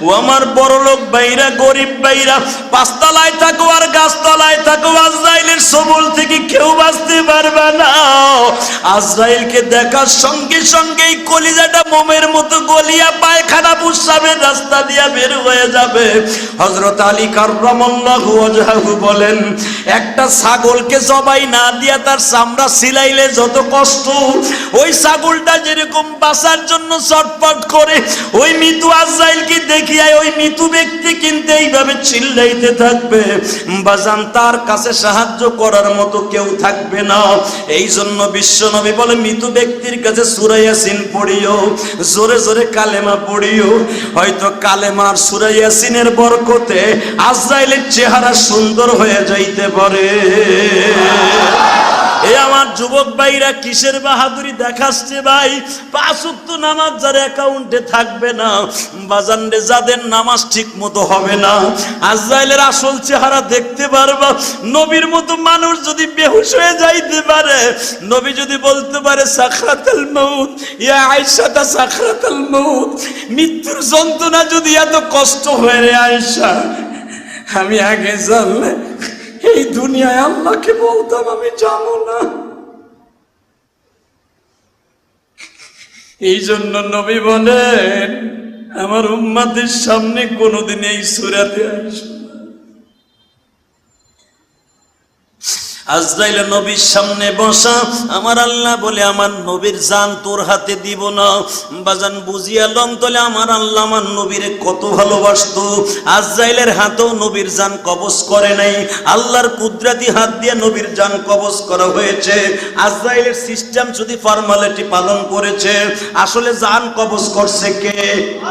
ও আমার বড় লোক ভাইরা, গরিব ভাইরা, পাঁচতলায় থাকো আর গাছতলায় থাকো, আজরাইলের সবল থেকে কেউ বাঁচতে পারবে না। আজরাইলকে দেখার সঙ্গে সঙ্গেই কলিজাটা মোমের মতো গলিয়া পায়খানা প্রস্রাবের রাস্তা দিয়া বের হয়ে যাবে। হযরত আলী কাররামাল্লাহু ওয়াজহাহু বলেন, একটা ছাগলকে জবাই না দিয়া তার চামড়া ছিলাইলে যত কষ্ট, ওই ছাগলটা যেরকম বাঁচার জন্য ছটফট করে, ওই মৃত্যু আজরাইলকে দেখিয়া ওই মৃত্যু ব্যক্তি কিন্তু এইভাবে চিল্লাইতে থাকবে, বাজান তার কাছে সাহায্য করার মতো কেউ থাকবে না। এই জন্য বিশ্বনবী বলে, মৃত্যু ব্যক্তির কাছে সূরা ইয়াসিন পড়িও, জোরে জোরে কালেমা পড়িও, হয়তো কালেমার সূরা ইয়াসিনের বরকতে আজরাইলের চেহারা সুন্দর হয়ে যাইতে পারে। এ আমার যুবক ভাইরা, কিসের বাহাদুরি দেখাচ্ছে ভাই? 5 ওয়াক্ত নামাজ যার অ্যাকাউন্টে থাকবে না, বাজান রে, যাদের নামাজ ঠিক মতো হবে না, আজরাইলের আসল চেহারা দেখতে পারবা। নবীর মতো মানুষ যদি বেহুশ হয়ে যাইতে পারে, নবী যদি বলতে পারে সাকরাতুল মাউত, ইয়া আয়েশা তা সাকরাতুল মাউত, মৃত্যুর যন্ত্রণা যদি এত কষ্ট হয় রে আয়েশা, আমি আগে জানলে এই দুনিয়ায় আল্লাহকে বলতাম আমি জানো না। এই জন্য নবী বলেন, আমার উম্মতের সামনে কোনোদিন এই সূরাতে আইসো না। আজরাইল নবীর সামনে বসা, আমার আল্লাহ বলে, আমার নবীর জান তোর হাতে দিব না। বাজান বুঝিয়া লম তলে আমার আল্লাহ আমার নবীরে কত ভালোবাসতো। আজরাইলের হাতেও নবীর জান কবজ করে নাই, আল্লাহর কুদরতি হাত দিয়ে নবীর জান কবজ করা হয়েছে। আজরাইলের সিস্টেম শুধু ফর্মালিটি পালন করেছে, আসলে জান কবজ করছে কে?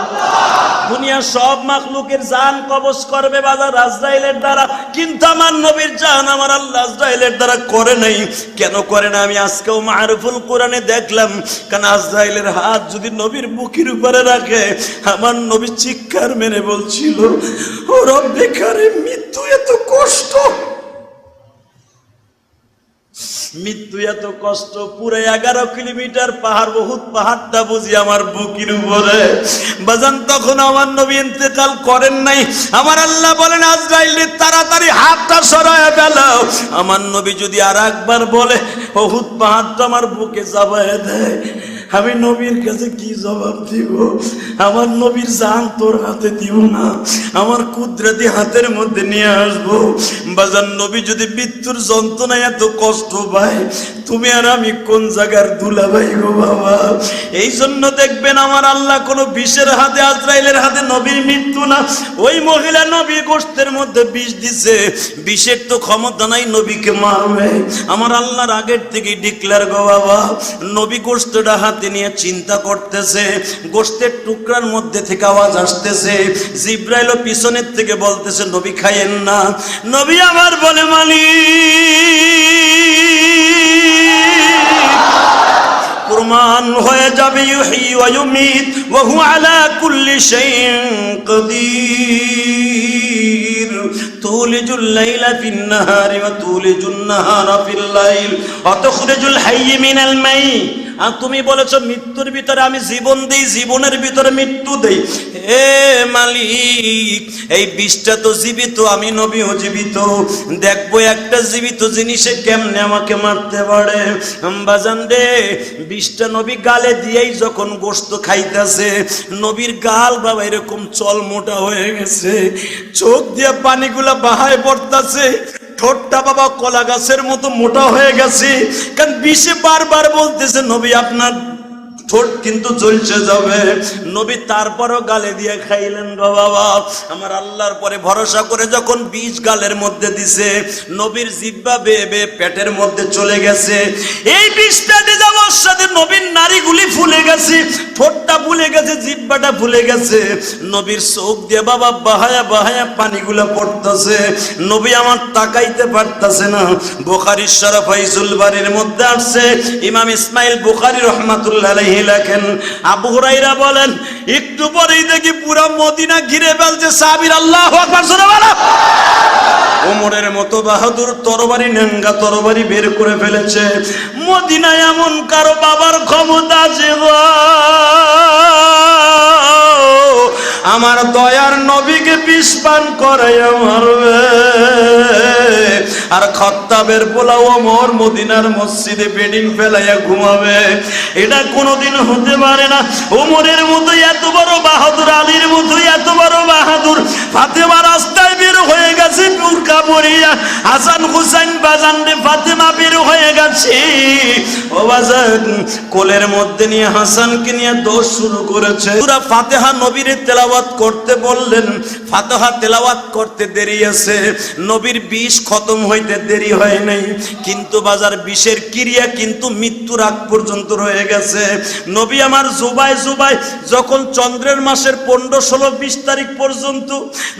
আল্লাহ। দুনিয়ার সব মাখলুকের জান কবজ করবে বাজার আজরাইলের দ্বারা, কিন্তু আমার নবীর জান আমার আল্লাহ আজরাইলের দ্বারা করে নাই। কেন করে না আমি আজকেও মারুফুল কোরআনে দেখলাম, কারণ আজরাইলের হাত যদি নবীর বুকের উপরে রাখে, আমার নবী চিৎকার মেরে বলছিল, ও রব্বে কারীম, মৃত্যু এত কষ্ট, মৃত্যু এত কষ্ট, পুরো 11 কিলোমিটার পাহাড়, বহুত পাহাড়টা বুঝি আমার বুকের উপরে। বাজান তখন আমার নবী ইন্তেকাল করেন নাই। আমার আল্লাহ বলেন, আজরাইল তাড়াতাড়ি হাতটা সরায় ফেলো। আমার নবী যদি আর একবার বলে বহুত পাহাড়টা আমার বুকে চাপায় দেয়, আমি নবীর কাছে কি জবাব দিব? আমার নবীর জান তোর হাতে দিব না, আমার কুদরতি হাতের মধ্যে নিয়ে আসবো। বাজান নবী যদি মৃত্যুর যন্ত্রণায় এত কষ্ট পায়, তুমি আর আমি কোন জায়গার দুলাভাই গো বাবা? এই জন্য দেখবেন আমার আল্লাহ কোনো বিষের হাতে, আজরাইলের হাতে নবীর মৃত্যু না। ওই মহিলা নবী গোশতের মধ্যে বিষ দিছে, বিষের তো ক্ষমতা নাই নবীকে মারবে। আমার আল্লাহর আগের থেকে ডিক্লেয়ার গো বাবা, নবী গোশতটা হাতে নিয়ে চিন্তা করতেছে, গোশতের টুকরার মধ্যে থেকে আওয়াজ আসতেছে, জিব্রাইল পিছনের থেকে বলতেছে নবী খাইয়েন না। নবী আমার বলে, মালিক প্রমাণ হয়ে যাবে, ইউহয়ী ওয়া ইউমীত ওয়া হুয়া আলা কুল্লি শাইইন কাদির। তুলিজুল লাইলা ফিন নাহারি ওয়া তুলিজুন নাহারা ফিল লাইল ওয়া তুখরিজুল হাইয়্য মিনাল মাইয়্যিত। আর তুমি বলেছো মৃত্যুর ভিতরে আমি জীবন দেই, জীবনের ভিতরে মৃত্যু দেই। হে মালিক, এই বিষটা তো জীবিত, আমি নবীও জীবিত, দেখবো একটা জীবিত জিনিসে কেমনে আমাকে মারতে পারে। বাজান রে, বিষটা নবী গালে দিয়েই যখন গোশত খাইতেছে, নবীর গাল বাবা এরকম চল মোটা হয়ে গেছে, চোখ দিয়ে পানিগুলা বাহায় পড়তেছে, ঠোঁটটা বাবা কলা গাছের মতো মোটা হয়ে গেছে। কারণ বিষে বারবার বলতেছে, নবী আপনার ঠোঁট কিন্তু জ্বলছে যাবে। নবী তারপরও গালে দিয়ে খাইলেন গো বাবা। আমার আল্লাহর পরে ভরসা করে যখন বিষ গালের মধ্যে দিছে, নবীর জিহ্বা বেয়ে বেয়ে পেটের মধ্যে চলে গেছে। এই বিষটা যাওয়ার সাথে নবীর নাড়িগুলি ফুলে গেছে, ঠোঁটটা ফুলে গেছে, জিহ্বাটা ফুলে গেছে। নবীর চোখ দিয়ে বাবা বাহায়া বাহায়া পানিগুলো পড়তেছে, নবী আমার তাকাইতে পারতেছে না। বুখারীর শরীফ ফাইজুল বারীর মধ্যে আসছে, ইমাম ইসমাইল বুখারী রাহমাতুল্লাহ আলাইহি লেখেন, আবু হুরায়রা বলেন, একটু পরেই দেখি পুরো মদিনা ঘিরে ফেলছে সাহাবীরা। আল্লাহু আকবার, সুবহানাল্লাহ। ওমরের মতো বাহাদুর তরবারি, নেঙ্গা তরবারি বের করে ফেলেছে। মদিনায় এমন কারো বাবার ক্ষমতা আছে গো, আমার দয়ার নবীকে বিষ পান করাইয়া মারবে, আর খাত্তাবের পোলাও ওমর মদিনার মসজিদে বেডিং ফেলাইয়া ঘুমাবে। এটা কোনোদিন হতে পারে না। ওমরের মতো এত বড় বাহাদুর, আলীর মতো এত বড় বাহাদুর, ফাতেমা রাস্তায় বের হয়ে গেছে বুরকা পরিয়া, হাসান হুসাইন বাজান রে ফাতেমা বের হয়ে গেছে, ও বাজান কোলের মধ্যে নিয়ে হাসানকে নিয়ে দোষ শুরু করেছে। সূরা ফাতিহা নবীর তেলাওয়াত করতে বললেন, ফাতিহা তেলাওয়াত করতে দেরি আছে, নবীর বিষ খতম হইতে দেরি হয় নাই, কিন্তু বাজার বিষের ক্রিয়া কিন্তু মৃত্যুর আগ পর্যন্ত রয়ে গেছে। নবী আমার জুবাই জুবাই যখন চন্দ্রের মাসের 15, 16, 20 তারিখ পর্যন্ত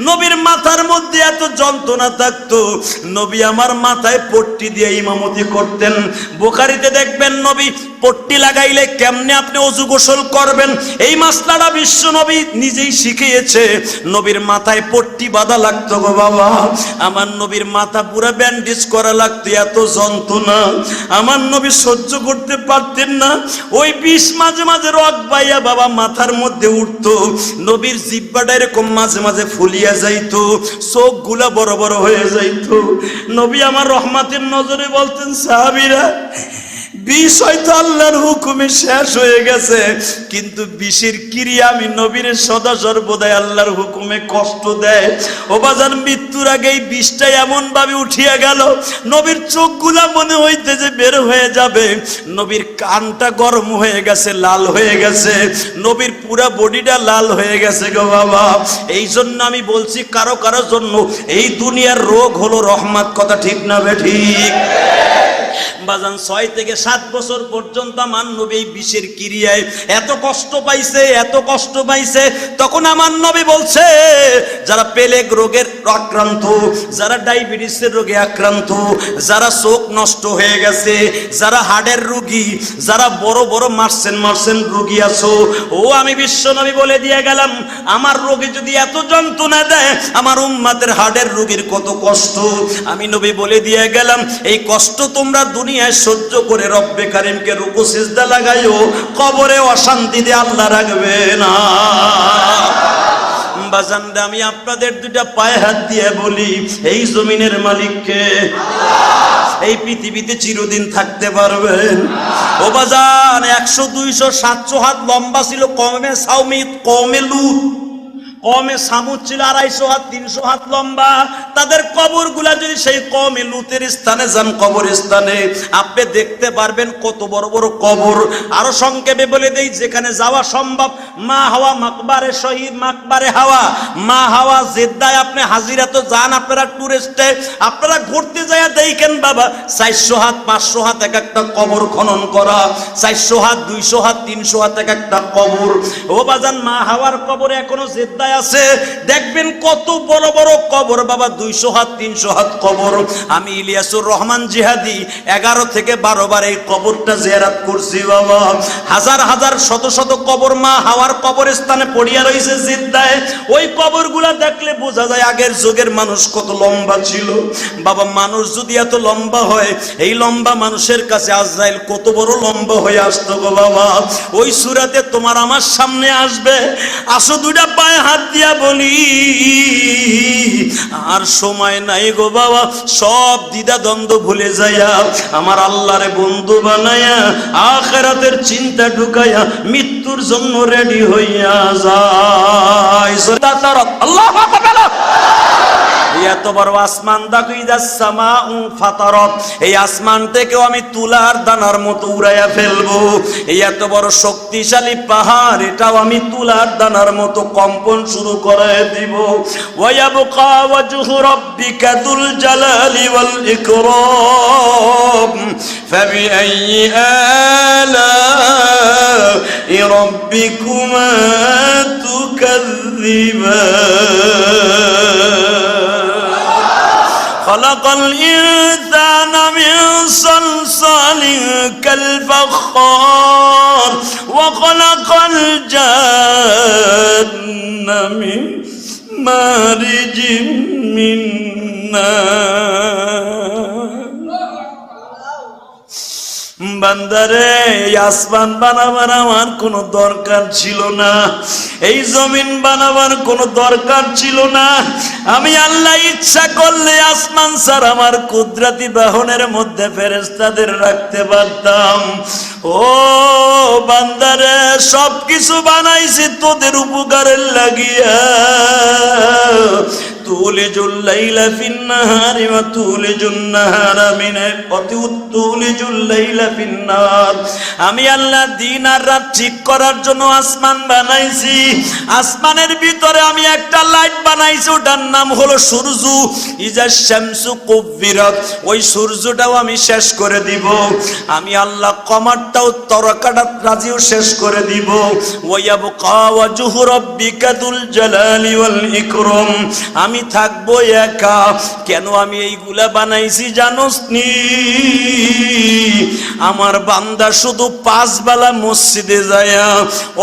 নবীর মাথার মধ্যে এত যন্ত্রণা থাকতো, নবী আমার মাথায় পট্টি দিয়ে ইমামতি করতেন। বুখারীতে দেখবেন নবী পট্টি লাগাইলে কেমনে আপনি ওযু গোসল করবেন, এই মাসলাটা বিশ্ব নবী নিজেই শিখিয়েছে। নবীর মাথায় পট্টি বাঁধা লাগতো গো বাবা, আমার নবীর মাথা পুরো ব্যান্ডেজ করা লাগতো, এত যন্ত্রণা আমার নবী সহ্য করতে পারতেন না। ওই বিষ মাঝে মাঝে রক বাইয়া বাবা মাথার মধ্যে উঠতো, নবীর জিহ্বাটা এরকম মাঝে মাঝে ফুলিয়া যাইতো, চোখগুলা বড় বড় হয়ে যাইতো। নবী আমার রহমাতের নজরে বলতেন, সাহাবীরা বিষ হয়তো আল্লাহর হুকুমে শেষ হয়ে গেছে, কিন্তু বিষের ক্রিয়া আমি নবীর সদা সর্বদাই আল্লাহর হুকুমে কষ্ট দেয়। ও বাজান মৃত্যুর আগে এই বিষটা এমন ভাবে উঠিয়া গেল, নবীর চোখগুলা মনে হইতে যে বের হয়ে যাবে, নবীর কানটা গরম হয়ে গেছে, লাল হয়ে গেছে, নবীর পুরা বডিটা লাল হয়ে গেছে গো বাবা। এই জন্য আমি বলছি কারো কারোর জন্য এই দুনিয়ার রোগ হলো রহমত, কথা ঠিক না বেঠিক? বাজান 6 থেকে 7 বছর পর্যন্ত আমার নবী এই বিষের ক্রিয়ায় এত কষ্ট পাইছে, এত কষ্ট পাইছে। তখন আমার নবী বলছে, যারা পেলেগ রোগের আক্রান্ত, যারা ডায়াবেটিসের রোগে আক্রান্ত, যারা চোখ নষ্ট হয়ে গেছে, যারা হার্টের রোগী, যারা বড় বড় মার্সেন রোগী আছো, ও আমি বিশ্ব নবী বলে দিয়ে গেলাম, আমার রোগী যদি এত যন্ত্রণা দেয়, আমার উম্মতের হার্টের রোগীর কত কষ্ট। আমি নবী বলে দিয়ে গেলাম, এই কষ্ট তোমরা দুনিয়ায় সহ্য করে রব্বে কারিমকে রুকু সিজদা লাগাইও, কবরে অশান্তি দিয়ে আল্লাহ রাখবে না। বাজান আমি আপনাদের দুইটা পায়ে হাত দিয়ে বলি, এই জমিনের মালিককে, এই পৃথিবীতে চিরদিন থাকতে পারবেন? ও বাজান 100, 200, 700 হাত লম্বা ছিল কমে সাউমিত, কমে লুত, কমে সামুদ ছিল 250 হাত, 300 হাত লম্বা। তাদের কবরগুলা যদি সেই কমে লুতের স্থানে যান, কবরস্থানে আপনি দেখতে পারবেন কত বড় বড় কবর। আরো সংক্ষেপে বলে দেই, যেখানে যাওয়া সম্ভব, মা হাওয়া মাকবারে শহীদ, মাকবারে হাওয়া, মা হাওয়া জেদ্দায় আপনি হাজিরা তো যান, আপনারা টুরিস্টে, আপনারা ঘুরতে যায় দেখেন বাবা 400 হাত 500 হাত এক একটা কবর খনন করা, 400 হাত 200 হাত 300 হাত এক একটা কবর। ও বাজান মা হাওয়ার কবর এখনো জেদ্দায় আছে, দেখবেন কত বড় বড় কবর বাবা, 200 হাত 300 হাত কবর। আমি ইলিয়াসুর রহমান জিহাদি 11 থেকে 12 বার এই কবরটা জিয়ারত করছি বাবা। হাজার হাজার শত শত কবর মা হাওয়ার কবরস্থানে পড়িয়া রয়েছে জিদ্দায়। ওই কবরগুলা দেখলে বোঝা যায় আগের যুগের মানুষ কত লম্বা ছিল বাবা। মানুষ যদি এত লম্বা হয়, এই লম্বা মানুষের কাছে আজরাইল কত বড় লম্বা হয়ে আসতো গো বাবা। ওই সূরাতে তোমার আমার সামনে আসবে, আসো দুইটা পায়ে হাত দিয়া বলি, আর সময় নাই গো বাবা, সব দ্বিধা দ্বন্দ্ব ভুলে যাইয়া আমার আল্লাহরে বন্ধু বানায়া আখিরাতের চিন্তা ঢুকাইয়া মৃত্যুর জন্য রেডি হইয়া যায়। আল্লাহু আকবার। এত বড় আসমান দেখো, ইদাস সামাউ ফাতারাত, এই আসমান থেকেও আমি তুলার দানার মতো উড়াইয়া ফেলবো। এই এত বড় শক্তিশালী পাহাড়, এটাও আমি তুলার দানার মতো কম্পন শুরু করে দিব। ওয়ায়াবকা ওয়াজহু রাব্বিকা যুল জালালি ওয়াল ইকরাম ফাবিআইয়ি আলাই রাব্বিকুমা তুকাযযিবান। خلق الإنسان من صلصال كالفخار وخلق الجن من مارج من نار। বান্দারে এই আসমান বানাবার আমার কোনো দরকার ছিল না, এই জমিন বানাবার কোনো দরকার ছিল না। আমি আল্লাহ ইচ্ছা করলে আসমান স্যার আমার কুদরতি বাহনের মধ্যে ফেরেশতাদের রাখতে পারতাম। ও বান্দারে সব কিছু বানাইছি তোদের উপকারের লাগিয়া। তুলিজুল লাইলা ফিন নাহারি ওয়া তুলিজুন নাহারা তুলিজুল লাইলা ফিন নাহার। আমি আল্লাহ দিন আর রাত ঠিক করার জন্য আসমান বানাইছি। আসমানের ভিতরে আমি একটা লাইট বানাইছি, ওটার নাম হলো সূর্য। ইজা শামসু কুব্বিরাত, ওই সূর্যটাও আমি শেষ করে দিব। আমি আল্লাহ কমারটাও তরকাটা রাজিও শেষ করে দিব। ওয়ায়াবকা ওয়াজহু রাব্বিকা দুল জালালি ওয়াল ইকরাম, আমি থাকবো একা। কেন আমি এইগুলা বানাইছি জানোস নি? আমার বান্দা শুধু 5 বেলা মসজিদে যায়া,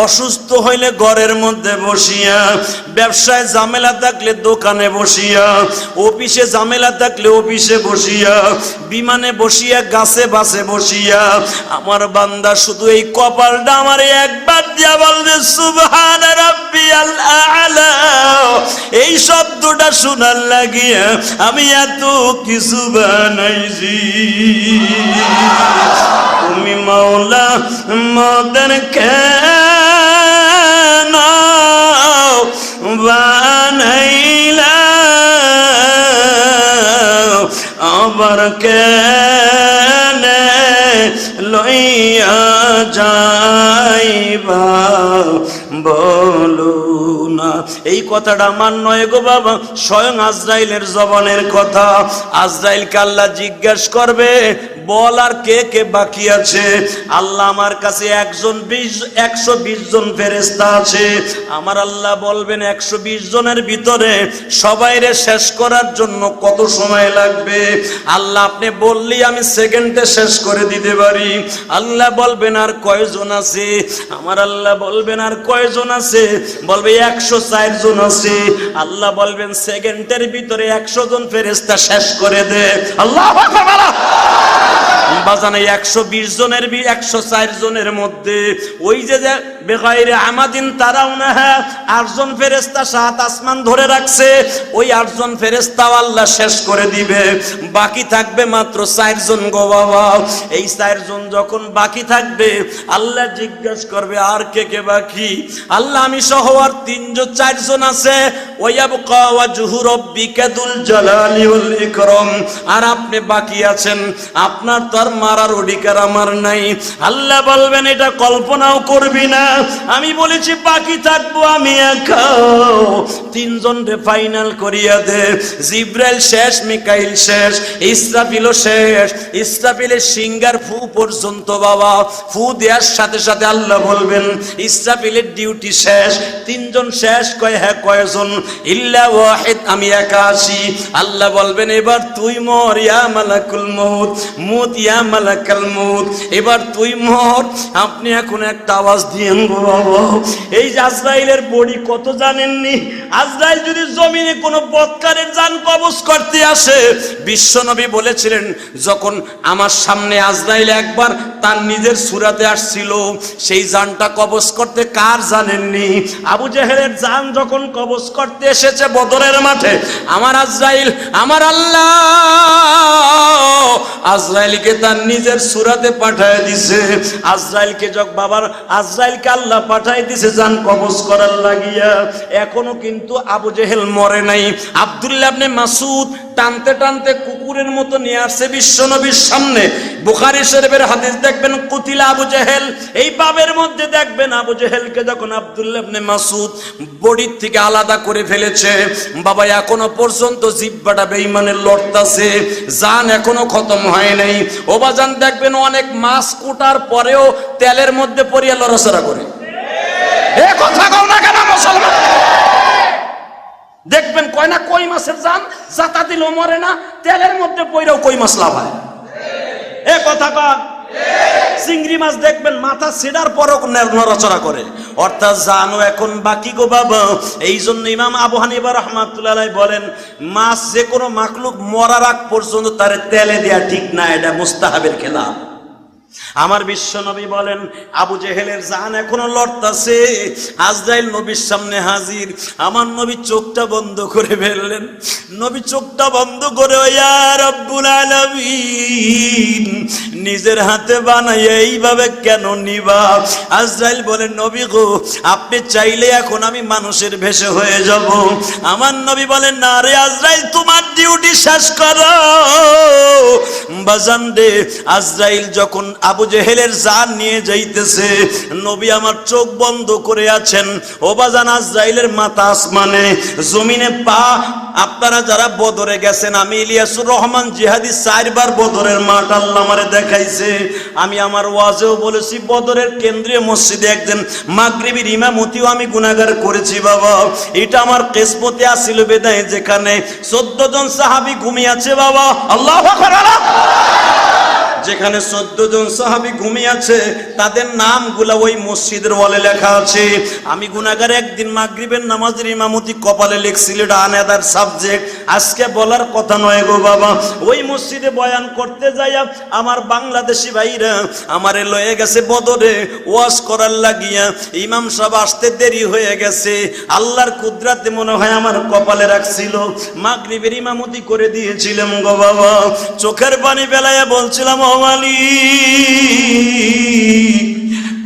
অসুস্থ হইলে ঘরের মধ্যে বসিয়া, ব্যবসায় ঝামেলা থাকলে দোকানে বসিয়া, অফিসে ঝামেলা থাকলে অফিসে বসিয়া, বিমানে বসিয়া, গাছে বাসে বসিয়া, আমার বান্দা শুধু এই কপালটা আমার একবার দিয়া বলবে সুবহান রাব্বিয়াল আ'লা। এই শব্দটা শোনার লাগিয়া আমি এত কিছু বানাইছি। তুমি মাওলা মদের কেন বানাইলা, আবার কেন লইয়া যাইবা বলো না। এই কথাটা আমার নয় গো বাবা, স্বয়ং আজরাইলের জবানের কথা। আজরাইলকে আল্লাহ জিজ্ঞাসা করবে, বল আর কে কে বাকি আছে? আল্লাহ আমার কাছে 120 জন ফেরেশতা আছে। আমার আল্লাহ বলবেন 120 জনের ভিতরে সবাইরে শেষ করার জন্য কত সময় লাগবে? আল্লাহ আপনি বললেই আমি সেকেন্ডে শেষ করে দিতে পারি। আল্লাহ বলবেন আর কয়জন আছে? আমার আল্লাহ বলবেন আর কয়জন আছে? বলবে 104 জন আছে। আল্লাহ বলবেন সেকেন্ডের ভিতরে 100 জন ফেরেশতা শেষ করে দে। আল্লাহু আকবার। বাজানে 120 জনের 104 জনের মধ্যে ওই যে বেগাইরে আমাদিন তারাও না, 8 জন ফেরেশতা 7 আসমান ধরে রাখছে, ওই 8 জন ফেরেশতাও আল্লাহ শেষ করে দিবে। বাকি থাকবে মাত্র 4 জন গো বাবা। এই 4 জন যখন বাকি থাকবে আল্লাহ জিজ্ঞাসা করবে আর কে কে বাকি? আল্লাহ আমি সহ আর 4 জন আছে। ওয়ায়াবকা ওয়াজহু রাব্বিকা দুল জালালি ওয়াল ইকরাম, আর আপনি বাকি আছেন। আপনার তো আর মারার অধিকার আমার নাই। আল্লাহ বলবেন এটা কল্পনাও করবি না। আমি বলেছি বাকি থাকবো আমি একা। 3 জন রে ফাইনাল করিয়া দে। জিব্রাইল শেষ, মিকাইল শেষ, ইসরাফিলও শেষ। ইসরাফিলের সিঙ্গার ফু পর্যন্ত বাবা, ফু দেওয়ার সাথে সাথে আল্লাহ বলবেন ইসরাফিলের ডিউটি শেষ। 3 জন শেষ। কয় হ্যাঁ কয়জন? ইল্লা ওয়াহিদ, আমি একা আছি। আল্লাহ বলবেন এবার তুই মর ইয়া মালাকুল মউত, মুত ইয়া মালাকাল মউত, এবার তুই মর। আপনি এখন একটা আওয়াজ দিয়েন গো বাবা। এই যে আজরাইলের বডি কত জানেননি? আজরাইল যদি জমিনে কোনো বৎকারের জান কবজ করতে আসে, বিশ্বনবী বলেছিলেন যখন আমার সামনে আজরাইল একবার তার নিজের সূরাতে আসছিল, সেই জানটা কবজ করতে কার জানেননি? আবু জেহেলের জান যখন কবজ করতে এসেছে বদরের মাঠে, আমার আজরাইল, আমার আল্লাহ আজরাইলকে তার নিজের সূরাতে পাঠিয়ে দিয়েছে। আজরাইলকে বাবার আজরাইলকে আল্লাহ পাঠিয়ে দিয়েছে জান কবজ করার লাগিয়া। এখনো কিন্তু আবু জেহেল মরে নাই। আব্দুল্লাহ ইবনে মাসউদ টানতে টানতে কুকুরের মতো নিয়ে আসছে বিশ্বনবীর সামনে। বুখারী শরীফের হাদিস দেখবেন কুতিলা আবু জেহেল। এই বাবের মধ্যে দেখবেন আবু জেহেলকে যখন আব্দুল্লাহ ইবনে মাসউদ বডির থেকে আলাদা করে ফেলেছে, বাবা এখনো পর্যন্ত জিহ্বাটা বেঈমানের লড়তাছে, জান এখনো খতম হয় নাই। ও বাজান দেখবেন অনেক মাছ কুটার পরেও তেলের মধ্যে পড়িয়া লড়াচড়া করে। এ কথা কও না কেন মুসলমান? দেখবেন কয় না কই মাছের জান জাতা দিলেও মরে না, তেলের মধ্যে পড়েও কই মাছ লাফায়। এ কথা কন। চিংড়ি মাছ দেখবেন মাথা ছেড়ার পরও নড়াচড়া করে। অর্থাৎ জানো এখন বাকি গো বাবা। এই জন্য ইমাম আবু হানিফা রাহমাতুল্লাহ আলাইহি বলেন মাছ যে কোনো মাখলুক মরার আগ পর্যন্ত তার তেলে দেয়া ঠিক না, এটা মুস্তাহাবের খেলাফ। আমার বিশ্ব নবী বলেন, আবু জেহেলের জান এখনো লড়তাছে, আজরাইল নবীর সামনে হাজির। আমার নবী চোখটা বন্ধ করে ফেললেন। নবী চোখটা বন্ধ করে, ইয়া রব্বুল আলামিন, নিজের হাতে বানাইয়া এইভাবে কেন নিবা? আজরাইল বলেন, নবী গো, আপনি চাইলে এখন আমি মানুষের ভেষে হয়ে যাব। আমার নবী বলেন, না রে আজরাইল, তোমার ডিউটি শেষ করো। বাজান রে, আজরাইল যখন আবু জেহেলের জান নিয়ে যাইতেছে, নবী আমার চোখ বন্ধ করে আছেন। ও বাজান, আজরাইলের মাথা আসমানে, জমিনে পা। আপনারা যারা বদরে গেছেন, আমি ইলিয়াসুর রহমান জিহাদি 4 বার বদরের মাঠ আল্লাহ আমারে দেখাইছে। আমি আমার ওয়াজেও বলেছি, বদরের কেন্দ্রীয় মসজিদে একদিন মাগরিবের ইমামতিও আমি গুনাহগার করেছি বাবা। এটা আমার কিসমতে আসিল বেদায়, যেখানে 14 জন সাহাবী ঘুমিয়ে আছে বাবা। আল্লাহু আকবার। যেখানে 14 জন সাহাবী ঘুমিয়ে আছে, তাদের নামগুলা ওই মসজিদের ওয়ালে লেখা আছে। আমি গুনাহগার, একদিন মাগরিবের নামাজের ইমামতি কপালে লিখছিল, এটা আনাদার সাবজেক্ট, আজকে বলার কথা নয় গো বাবা। ওই মসজিদে বয়ান করতে যাইয়া আমার বাংলাদেশি ভাইরা আমারে লয়ে গেছে বদরে ওয়াজ করার লাগিয়া। ইমাম সাহেব আসতে দেরি হয়ে গেছে, আল্লাহর কুদরতে মনে হয় আমার কপালে রাখছিল, মাগরিবের ইমামতি করে দিয়েছিলাম গো বাবা। চোখের পানি বেলায় বলছিলাম, ও মালিক,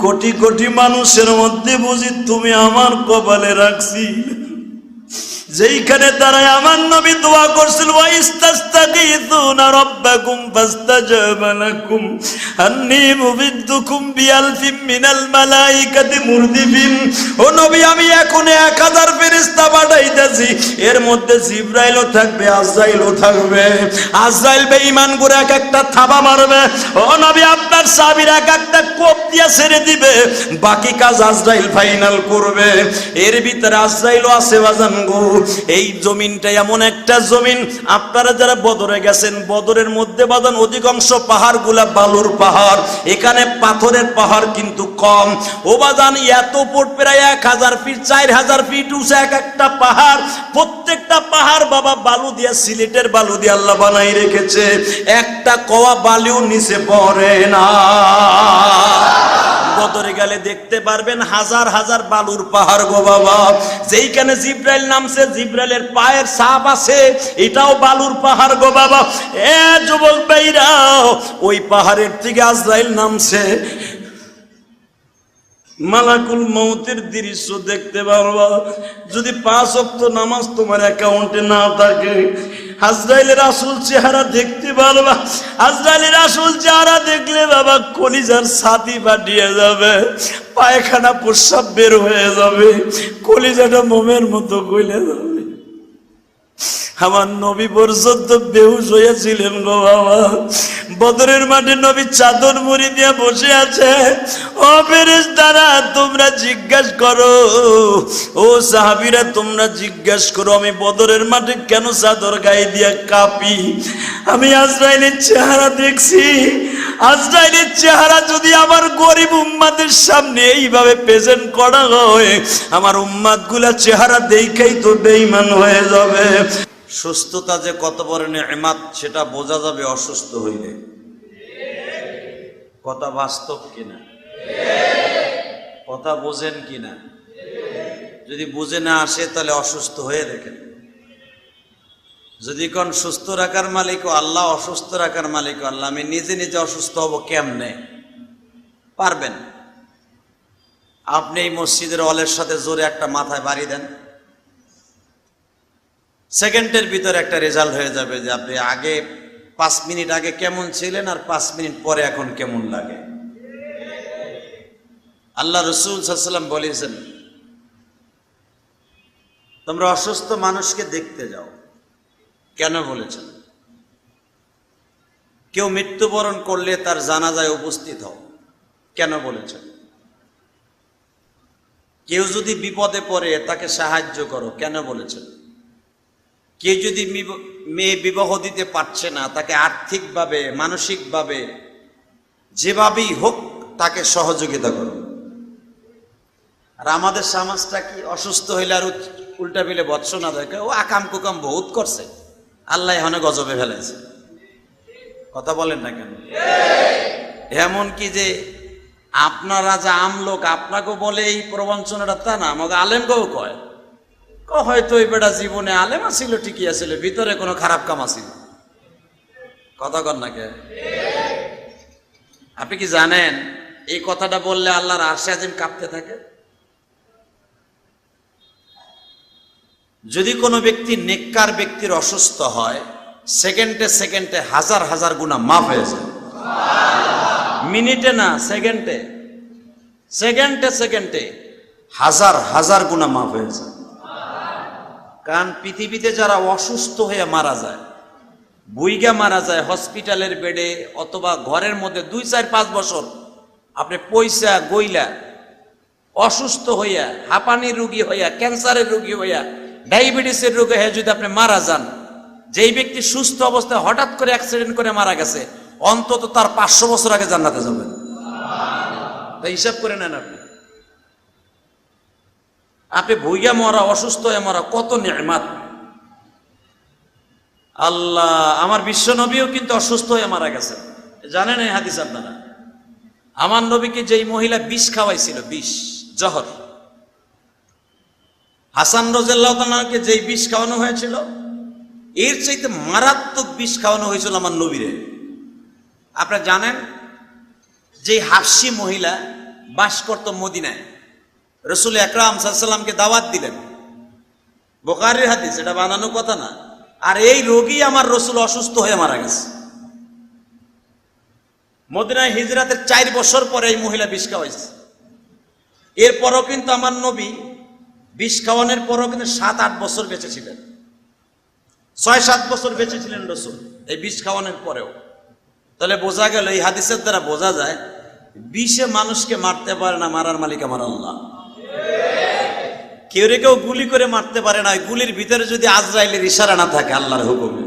কোটি কোটি মানুষের মধ্যে বুঝি তুমি আমার কপালে রাখছি। যেইখানে দাঁড়ায় আমার নবী দোয়া করছিল, ওয়াইস্তাস্তাগীথুনা রাব্বাকুম ফাস্তাজাবা লাকুম আন্নী মুবিদ্দুকুম বিআলফিম মিনাল মালাইকাতি মুরদিফিন। ও নবী, আমি এখন 1000 ফেরেশতা পাঠাইতেছি, এর মধ্যে জিবরাইলও থাকবে, আজরাইলও থাকবে। আজরাইল বেঈমান করে এক একটা থাবা মারবে। ও নবী, আপনার সাহাবীরা এক একটা কোপ দিয়া ছেড়ে দিবে, বাকি কাজ আজরাইল ফাইনাল করবে। এর ভিতরে আজরাইলও আছে বাজান গো। এই জমিনটা এমন একটা জমিন, আপনারা যারা বদরে গেছেন, বদরের মধ্যে বাদান অধিকাংশ পাহাড়গুলা বালুর পাহাড়, এখানে পাথরের পাহাড় কিন্তু কম। ও বাদান এত ফুট, প্রায় 1000 ফিট, 4000 ফিট উঁচু এক একটা পাহাড়। প্রত্যেকটা পাহাড় বাবা বালু দিয়া, সিলেটের বালু দিয়ে আল্লাহ বানাই রেখেছে, একটা কওয়া বালিও নিচে পড়ে না। বদরে গেলে দেখতে পারবেন হাজার হাজার বালুর পাহাড় গো বাবা। যেইখানে জিব্রাইল নামছে, জিব্রাইলের পায়ের ছাপ আছে, এটাও বালুর পাহাড় গো বাবা। এ যুবক ভাইরা, ওই পাহাড়ের থেকে আজরাইল নামছে, মালাকুল মউতের দৃশ্য দেখতে পারবা। যদি 5 ওয়াক্ত নামাজ তোমার অ্যাকাউন্টে না থাকে, আজরাইলের আসল চেহারা দেখতে পারবা। আজরাইলের আসল চেহারা দেখলে বাবা কলিজার ছাতি ফাটিয়ে যাবে, পায়খানা প্রস্রাব বের হয়ে যাবে, কলিজাটা মোমের মতো গলে যাবে। আমার নবী পর্যন্ত বেহুশ হয়েছিলেন গো বাবা। বদরের মাঠে নবী চাদর মুড়ি দিয়ে বসে আছে। ও ফেরেশতারা, তোমরা জিজ্ঞাসা করো, ও সাহাবীরা তোমরা জিজ্ঞাসা করো, আমি বদরের মাঠে কেন চাদর গায়ে দিয়ে কাঁপি? আমি আজরাইলের চেহারা দেখছি। আজরাইলের চেহারা যদি আমার গরিব উম্মাদের সামনে এইভাবে প্রেজেন্ট করা হয়, আমার উম্মাদগুলা চেহারা দেখাই তো বেঈমান হয়ে যাবে। সুস্থতা যে কত বড় নেয়ামত সেটা বোঝা যাবে অসুস্থ হইলে। কথা বাস্তব কিনা? কথা বোঝেন কিনা? যদি বুঝে না আসে তাহলে অসুস্থ হয়ে দেখেন। যদি কোন সুস্থ রাখার মালিক আল্লাহ, অসুস্থ রাখার মালিক আল্লাহ, আমি নিজে নিজে অসুস্থ হব কেমনে? পারবেন? আপনি এই মসজিদের ওয়ালের সাথে জোরে একটা মাথায় বাড়ি দেন, সেকেন্ডের ভিতরে একটা রেজাল্ট হয়ে যাবে যে আপনি আগে 5 মিনিট আগে কেমন ছিলেন আর 5 মিনিট পরে এখন কেমন লাগে। আল্লাহ রাসূল সাল্লাল্লাহু আলাইহি ওয়াসাল্লাম বলেছেন, তোমরা অসুস্থ মানুষকে দেখতে যাও। কেন বলেছেন? কেউ মৃত্যুবরণ করলে তার জানাজায় উপস্থিত হও। কেন বলেছেন? কেউ যদি বিপদে পড়ে তাকে সাহায্য করো। কেন বলেছেন? কেউ যদি মেয়ে বিবাহ দিতে পারছে না, তাকে আর্থিকভাবে, মানসিকভাবে, যেভাবেই হোক তাকে সহযোগিতা করো। আর আমাদের সমাজটা কি, অসুস্থ হইলে আর উল্টা পিলে বৎসনা দেখে, ও আকাম কুকাম বহুত করছে, আল্লাহ এখানে গজবে ফেলেছে। কথা বলেন না কেন? এমন কি যে আপনারা যা আমলোক আপনাকেও বলে এই প্রবঞ্চনাটা, তা না, আমাকে আলেমকেও কয় হয়তো ওই বেটা জীবনে আলেম আসিল, ঠিকই আসিল, ভিতরে কোনো খারাপ কাম আসিল। কথা কর না কে? আপনি কি জানেন এই কথাটা বললে আল্লাহর আরশে আজিম কাঁপতে থাকে? যদি কোনো ব্যক্তি নেককার ব্যক্তির অসুস্থ হয়, সেকেন্ডে সেকেন্ডে হাজার হাজার গুনাহ মাফ হয়ে যায়। মিনিটে না, সেকেন্ডে সেকেন্ডে সেকেন্ডে হাজার হাজার গুনাহ মাফ হয়ে যায়। কারণ পৃথিবীতে যারা অসুস্থ হয়ে মারা যায়, বুইগা মারা যায় হসপিটালের বেডে অথবা ঘরের মধ্যে 2-4-5 বছর আপনি পয়সা গইলা অসুস্থ হইয়া, হাঁপানির রোগী হইয়া, ক্যান্সারের রোগী হইয়া, ডায়াবেটিসের রোগে হয়ে যদি আপনি মারা যান, যেই ব্যক্তি সুস্থ অবস্থায় হঠাৎ করে অ্যাক্সিডেন্ট করে মারা গেছে, অন্তত তার 500 বছর আগে জান্নাতে যাবেন। তাই হিসাব করে নেন আপনি। আপনি ভুইয়া মরা, অসুস্থ হয়ে মরা কত নিয়ামত। আল্লাহ, আমার বিশ্ব নবীও কিন্তু অসুস্থ হয়ে মারা গেছে, জানেন এই হাদিস আপনারা? আমার নবীকে যেই মহিলা বিষ খাওয়াইছিল, বিষ, জহর, হাসান রাদিয়াল্লাহু তাআলাকে যেই বিষ খাওয়ানো হয়েছিল, এর চাইতে মারাত্মক বিষ খাওয়ানো হয়েছিল আমার নবীরে। আপনারা জানেন যে হাফসি মহিলা বাস করত মদিনায়, রাসূল আকরাম সাল্লাল্লাহু আলাইহি ওয়াসাল্লামকে দাওয়াত দিলেন, বুখারীর হাদিস, এটা বানানো কথা না। আর এই রোগী আমার রাসূল অসুস্থ হয়ে মারা গেছে। মদিনায় হিজরাতের 4 বছর পরে এই মহিলা বিষ খাওয়াইছে। এরপরও কিন্তু আমার নবী বিষ খাওয়ানোর পরও কিন্তু 7-8 বছর বেঁচে ছিলেন, 6-7 বছর বেঁচে ছিলেন রাসূল এই বিষ খাওয়ানোর পরেও। তাহলে বোঝা গেল, এই হাদিসের দ্বারা বোঝা যায় বিষে মানুষকে মারতে পারে না, মারার মালিক আমার আল্লাহ। কেউ কেউ গুলি করে মারতে পারে না, গুলির ভিতরে যদি আজরাইলের ইশারা না থাকে আল্লাহর হুকুমে।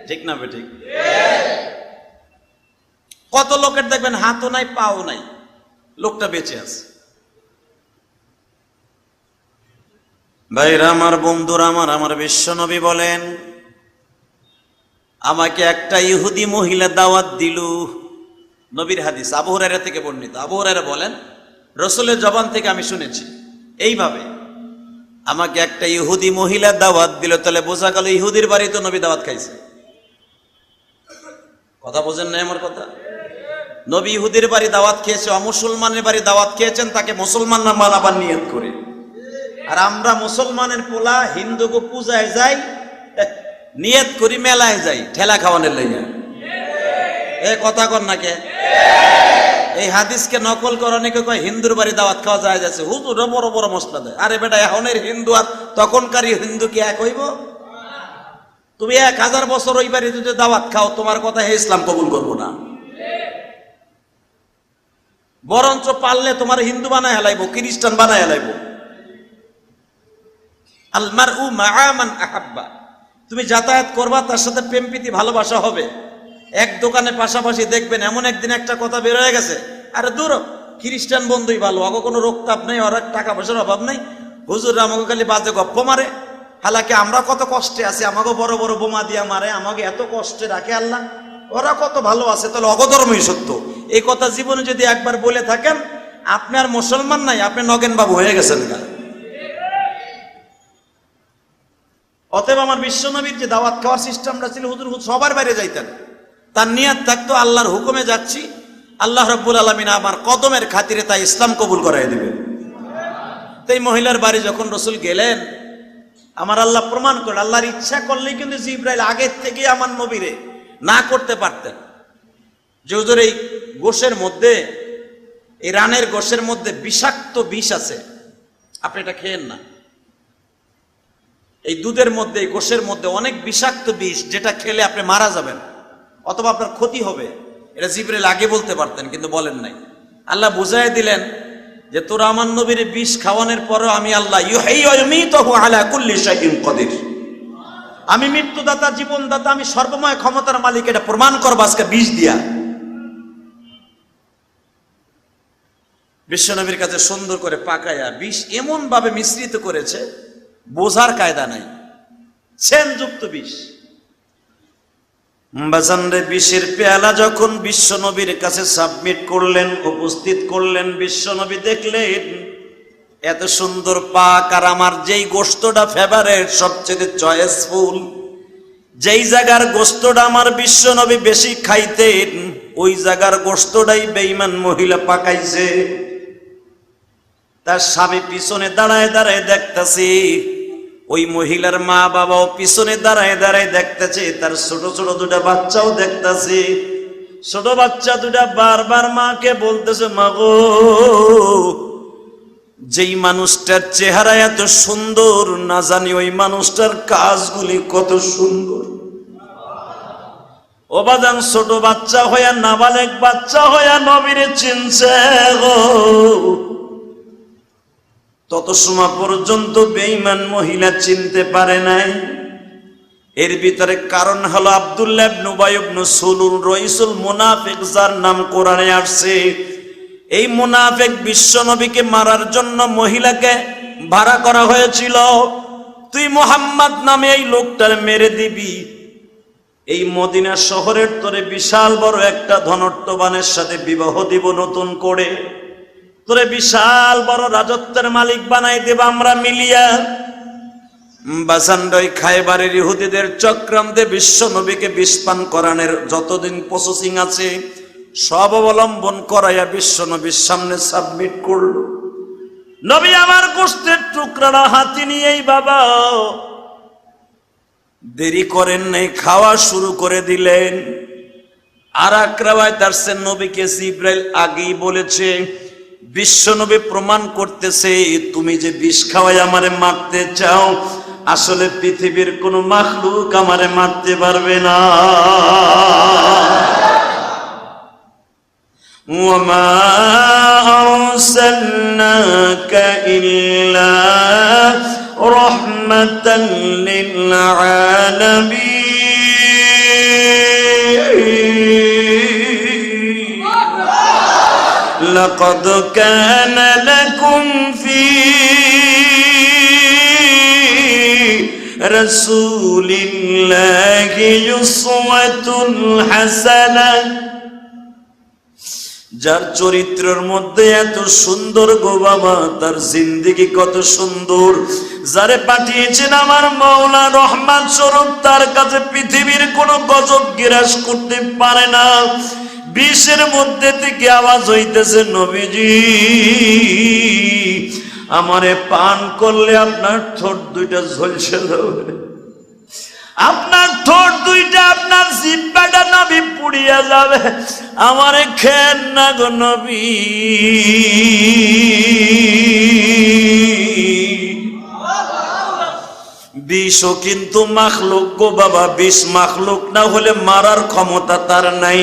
ঠিক না বেঠিক? কত লোকের দেখবেন হাতও নাই, পাও নাই, লোকটা বেঁচে আছে। ভাইরা আমার, বন্ধুরা আমার বিশ্ব নবী বলেন, আমাকে একটা ইহুদি মহিলা দাওয়াত দিল। নবীর হাদিস, আবু হুরায়রা থেকে বর্ণিত। আবু হুরায়রা বলেন, রাসূলের জবান থেকে আমি শুনেছি এইভাবে, আমাকে একটা ইহুদি মহিলা দাওয়াত দিল। তাহলে বোঝা গেল ইহুদির বাড়ি তো নবী দাওয়াত খাইছে। কথা বোঝেন না আমার কথা? নবী ইহুদির বাড়ি দাওয়াত খেয়েছে, অমুসলমানের বাড়ি দাওয়াত খেয়েছেন, তাকে মুসলমানরা মানাবার নিয়ত করে। আর আমরা মুসলমানের পোলা হিন্দুকে পূজায় যাই, নিয়ত করি মেলায় যাই ঠেলা খাওয়ানোর লাইগা। এ কথা কর না কে? এই হাদিসকে নকল করানিকে কয় হিন্দুর বাড়ি দাওয়াত খাওয়া যায় যাচ্ছে, হুজুর বড় বড় মশলা দেয়। আরে বেটা, এখনের হিন্দু আর তখনকার হিন্দু কি এক হইব? তুমি 1000 বছর ওই বাড়ি যদি দাওয়াত খাও, তোমার কথা হে ইসলাম কবুল করবো না। বরঞ্চ পারলে তোমার হিন্দু বানায় হেলাইবো, খ্রিস্টান বানায় হেলাইবো। আল মারউ মাআ মান আহাব্বা, তুমি যাতায়াত করবা, তার সাথে প্রেম প্রীতি ভালোবাসা হবে। এক দোকানে পাশাপাশি দেখবেন এমন একদিন একটা কথা বের হয়ে গেছে, আরে দূর, খ্রিস্টান বন্ধুই ভালো, আগে কোনো রোগতাপ নেই, ওর টাকা পয়সার অভাব নেই, হুজুররা আমাকে খালি বাজে গপ্প মারে। হালাকি আমরা কত কষ্টে আছি, আমাকে বড় বড় বোমা দিয়া মারে, আমাকে এত কষ্টে রাখে আল্লাহ, ওরা কত ভালো আছে। তাহলে অগধর্মই সত্য। এই কথা জীবনে যদি একবার বলে থাকেন, আপনি আর মুসলমান নাই, আপনি নগেন বাবু হয়ে গেছেন। অতএব আমার বিশ্বনবীর যে দাওয়াত খাওয়ার সিস্টেমটা ছিল, হুজুর সবার বাইরে যাইতেন, তার নিয়ত থাকতো আল্লাহর হুকুমে যাচ্ছি, আল্লাহ রাব্বুল আলামিন আমার কদমের খাতিরে তাই ইসলাম কবুল করাই দিবেন। তাই মহিলার বাড়ি যখন রাসূল গেলেন, আমার আল্লাহ প্রমাণ করে, আল্লাহর ইচ্ছা করলেই কিন্তু জিবরাইল আগের থেকে আমার নবীরে না করতে পারতেন যে হুজুর এই গোশের মধ্যে, এই রানের গোশের মধ্যে বিষাক্ত বিষ আছে, আপনি এটা খেয়েন না। এই দুধের মধ্যে, এই গোশের মধ্যে অনেক বিষাক্ত বিষ, যেটা খেলে আপনি মারা যাবেন অথবা আপনার ক্ষতি হবে। এটা জিবরাইল আগে বলতে পারতেন, কিন্তু বলেন নাই। আল্লাহ বুঝাই দিলেন যে তোরা আমার নবীর বিষ খাওয়ানোর পরেও আমি আল্লাহ ইউহয়ি ওয়া ইউমীতু আলা কুল্লি শাইইন কাদির, আমি মৃত্যুদাতা, জীবনদাতা, আমি সর্বময় ক্ষমতার মালিক, এটা প্রমাণ করব আজকে বিষ দিয়া। বিশ্বনবীর কাছে সুন্দর করে পাকায়া বিষ এমন ভাবে মিশ্রিত করেছে, বোঝার কায়দা নাই, সেনযুক্ত বিষ। বাজানরে বিষের পেয়ালা যখন বিশ্ব নবীর কাছে সাবমিট করলেন, উপস্থিত করলেন, বিশ্ব নবী দেখলেন এত সুন্দর পাক, আর আমার যেই গোশতটা ফেভারেট, সবচেয়ে চয়েসফুল, যেই জায়গার গোশতটা আমার বিশ্ব নবী বেশি খাইতেন, ওই জায়গার গোশতটাই বেঈমান মহিলা পাকাইছে। তার স্বামী পিছনে দাঁড়ায় দাঁড়ায় দেখতেছে, ওই মহিলার মা বাবাও পিছনে দাঁড়ায় দাঁড়ায় দেখতেছে, তার ছোট ছোট দুটা বাচ্চাও দেখতেছে। ছোট বাচ্চা দুটা বারবার মাকে বলতেছে, মা গো, যেই মানুষটার চেহারা এত সুন্দর, না জানি ওই মানুষটার কাজগুলি কত সুন্দর। ও বাজান, ছোট বাচ্চা হইয়া, নাবালেক বাচ্চা হইয়া নবীরে চিনছে গো। তত সময় পর্যন্ত বেঈমান মহিলা চিনতে পারে নাই। এর ভিতরে কারণ হলো আব্দুল্লাহ ইবনে উবাই ইবনে সুলুল রাইসুল মুনাফিক, যার নাম কোরআনে আসছে। এই মুনাফিক বিশ্ব নবীকে মারার জন্য মহিলাকে ভাড়া করা হয়েছিল। তুই মুহাম্মদ নামে এই লোকটার মেরে দিবি, এই মদিনা শহরের তোরে বিশাল বড় একটা ধনট্টবানের সাথে বিবাহ দিব নতুন করে, তোরে বিশাল বড় রাজত্বের মালিক বানাই দেব আমরা মিলিয়া। বাসান্ডই খায়বারের ইহুদিদের চক্রান্তে বিশ্ব নবীকে বিষপান করানোর যতদিন প্রসেসিং আছে সব অবলম্বন করাইয়া বিশ্ব নবীর সামনে সাবমিট করলো। নবী আমার গোশতের টুকরাটা হাতে নিয়েই বাবা দেরি করেন নাই, খাওয়া শুরু করে দিলেন। আর এক রাওয়ায়াত আসছে, নবীকে জিবরাইল আগেই বলেছে, বিশ্ব নবী প্রমাণ করতেছে, তুমি যে বিষ খাওয়াই আমারে মারতে চাও, আসলে পৃথিবীর কোন মাখলুক আমারে মারতে পারবে না। ওয়ামা আরসালনাকা ইল্লা রাহমাতাল লিল আলামিন। লাকাদ কানা লাকুম ফি রাসূলিল্লাহি উসওয়াতুন হাসানাহ। যার চরিত্রের মধ্যে এত সুন্দর গো বাবা, তার জিন্দেগি কত সুন্দর। যারে পাঠিয়েছেন আমার মাওলা রহমান স্বরূপ, তার কাছে পৃথিবীর কোন গজব গ্রাস করতে পারে না। বিষের মধ্যে থেকে আওয়াজ হইতেছে, নবীজি আমারে পান করলে আপনার ঠোঁট দুইটা ঝলসে যাবে, আপনার ঠোঁট দুইটা, আপনার জিহ্বাটা নবী পুড়িয়া যাবে, আমারে খেন না গো নবী। বিষও কিন্তু মাখলুক গো বাবা, বিষ মাখলুক না হলে মারার ক্ষমতা তার নাই।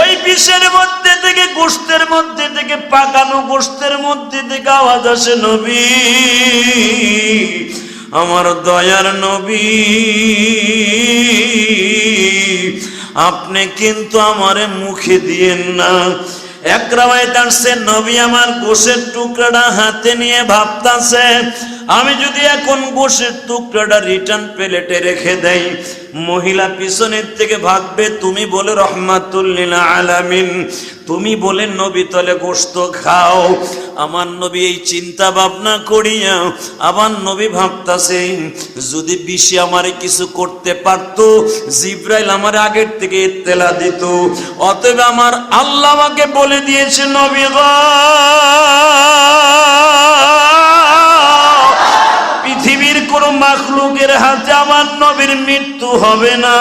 ওই বিষের মধ্যে থেকে, গোশতের মধ্যে থেকে, পাকানো গোশতের মধ্যে থেকে আওয়াজ আসে, নবী আমার দয়ার নবী, আপনি কিন্তু আমারে মুখে দিয়েন না। এক রাওয়ায়াত আসছে, নবী আমার গোশের টুকরাটা হাতে নিয়ে ভাবতাছে, আমি যদি এখন গোশের টুকরাটা রিটার্ন প্লেটে রেখে দেই, মহিলা পিছনের থেকে ভাববে তুমি বলে রহমাতুল লিল আলামিন, তুমি বলে নবী তলে গোশত খাও। আমার নবী এই চিন্তা ভাবনা করিয়া আমার নবী ভাবতাছে, যদি বিষে আমারে কিছু করতে পারতো, জিবরাইল আমার আগের থেকে ইত্তেলা দিত। অতএব আমার আল্লাহ আমাকে বলে দিয়েছে, নবী গো, পৃথিবীর কোন মাখলুকের হাতে আমার নবীর মৃত্যু হবে না,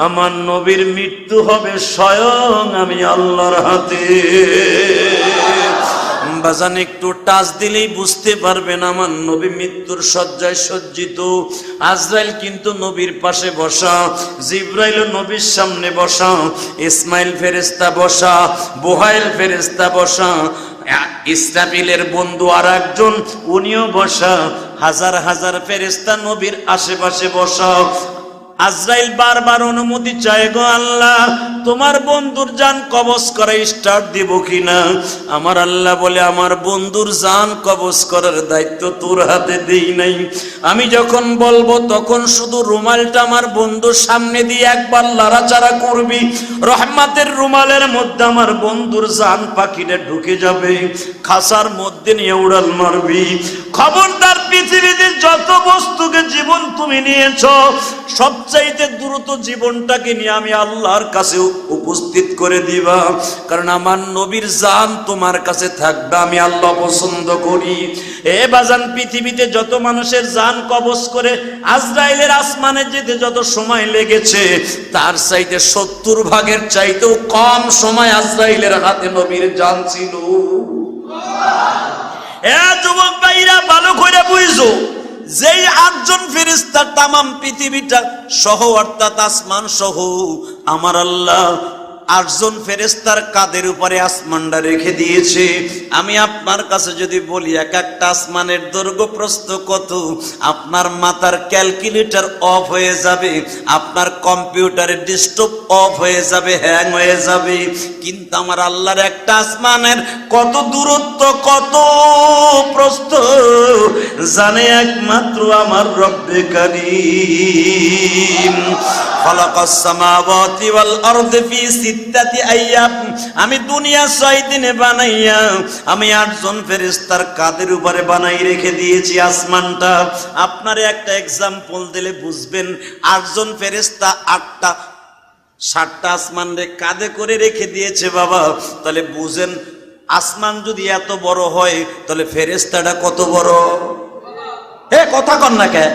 আমার নবীর মৃত্যু হবে স্বয়ং আমি আল্লাহর হাতে। বাজান একটু টাচ দিলেই বুঝতে পারবেন আমার নবী মৃত্যুর শয্যায় সজ্জিত। আজরাইল কিন্তু নবীর পাশে বসা, জিবরাইল নবীর সামনে বসা, ইসমাইল ফেরেশতা বসা, বুহাইল ফেরেশতা বসা, ইসরাফিলের বন্ধু আর একজন উনিও বসা, হাজার হাজার ফেরেশতা নবীর আশেপাশে বসা। আজরাইল বারবার অনুমতি চায়, গো আল্লাহ তোমার বন্ধুর জান কবজ করা স্টার্ট দিব কিনা। আমার আল্লাহ বলে, আমার বন্ধুর জান কবজ করার দায়িত্ব তোর হাতে দেই নাই। আমি যখন বলবো তখন শুধু রুমালটা আমার বন্ধুর সামনে দিয়ে একবার লাড়াচাড়া করবি, রহমতের রুমালের মধ্যে আমার বন্ধুর জান পাখিটা ঢুকে যাবে, খাসার মধ্যে নিয়ে উড়াল মারবি। খবরদার, পৃথিবীতে যত বস্তুকে জীবন তুমি নিয়েছো, সবচাইতে দ্রুত জীবনটাকে নিয়ে আমি আল্লাহর কাছে উপস্থিত করে দিবা, কারণ আমার নবীর জান তোমার কাছে থাকবে, আমি আল্লাহ পছন্দ করি। এ বাজান, পৃথিবীতে যত মানুষের জান কবজ করে আজরাইলের আসমানে যেতে যত সময় লেগেছে, তার চাইতে 70 ভাগের চাইতেও কম সময় আজরাইলের হাতে নবীর জান ছিল। এ যুবক ভাইরা, ভালো করে বুঝো, যেই 8 জন ফেরেশতা তামাম পৃথিবীটা সহ, অর্থাৎ আসমান সহ, আমার আল্লাহ 8 জন ফেরেশতার কাঁধের উপরে আসমানটা রেখে দিয়েছে। আমি আপনার কাছে যদি বলি এক একটা আসমানের দৈর্ঘ্য প্রস্থ কত, আপনার মাথার ক্যালকুলেটর অফ হয়ে যাবে, আপনার কম্পিউটারের ডেস্কটপ অফ হয়ে যাবে, হ্যাং হয়ে যাবে। কিন্তু আমার আল্লাহর একটা আসমানের কত দূরত্ব, কত প্রস্থ জানে একমাত্র আমার রব্বে কারীম। খালাকাস সামাওয়াতি ওয়াল আরদি ফি সিত্তাতি আইয়াম। আমি দুনিয়া 6 দিনে বানাইয়া আমি 8 জন ফেরেশতার কাঁধের উপরে বানাই রেখে দিয়েছি আসমানটা। আপনারে একটা एग्जांपल দিলে বুঝবেন। 8 জন ফেরেশতা 7টা আসমান রে কাঁধে করে রেখে দিয়েছে বাবা। তাহলে বুঝেন, আসমান যদি এত বড় হয় তাহলে ফেরেশতাটা কত বড়। হে কথা কন না কে?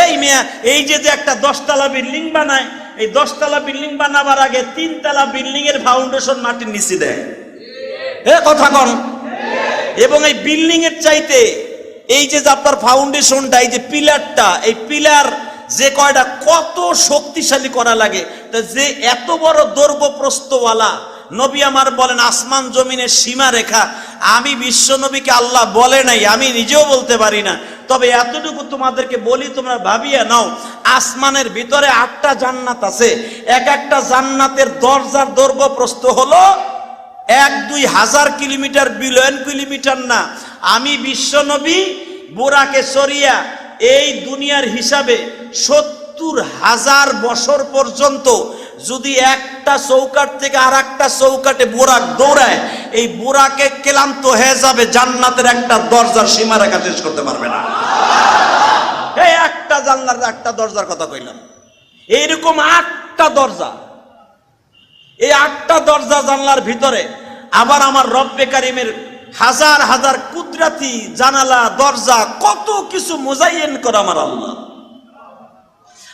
এই মিয়া, এই যে একটা 10 তলা বিল্ডিং বানায়, এই 10 তলা বিল্ডিং বানাবার আগে 3 তলা বিল্ডিং এর ফাউন্ডেশন মাটির নিচে দেয়। হে কথা কন। এবং এই বিল্ডিং এর চাইতে এই যে আপনার ফাউন্ডেশনটা, এই যে পিলারটা, এই পিলার যে কয়টা কত শক্তিশালী করা লাগে। তা যে এত বড় দৈর্ঘ্য প্রস্থওয়ালা নবী আমার বলেন আসমান জমিনের সীমা রেখা, আমি বিশ্ব নবীকে আল্লাহ বলে নাই, আমি নিজেও বলতে পারি না। তবে এতটুকু তোমাদেরকে বলি, তোমরা ভাবিয়ে নাও, আসমানের ভিতরে 8টা জান্নাত আছে। এক একটা জান্নাতের দরজার দৈর্ঘ্য প্রস্থ হলো 1-2 হাজার কিলোমিটার, বিলিয়ন কিলোমিটার না। আমি বিশ্ব নবী বোরাকে সরিয়া এই দুনিয়ার হিসাবে 70,000 বছর পর্যন্ত যদি একটা চৌকাট থেকে আর একটা চৌকাটে বোরাক দৌড়ায়, এই বোরাকে ক্লান্ত হয়ে যাবে, জান্নাতের একটা দরজার সীমারেখা শেষ করতে পারবে না। এই একটা জানলার একটা দরজার কথা কইলাম, এইরকম 8টা দরজা। এই 8টা দরজা জানলার ভিতরে আবার আমার রব্বে কারিমের হাজার হাজার কুদরতি জানালা, দরজা, কত কিছু মোজাইন করা আমার আল্লাহ।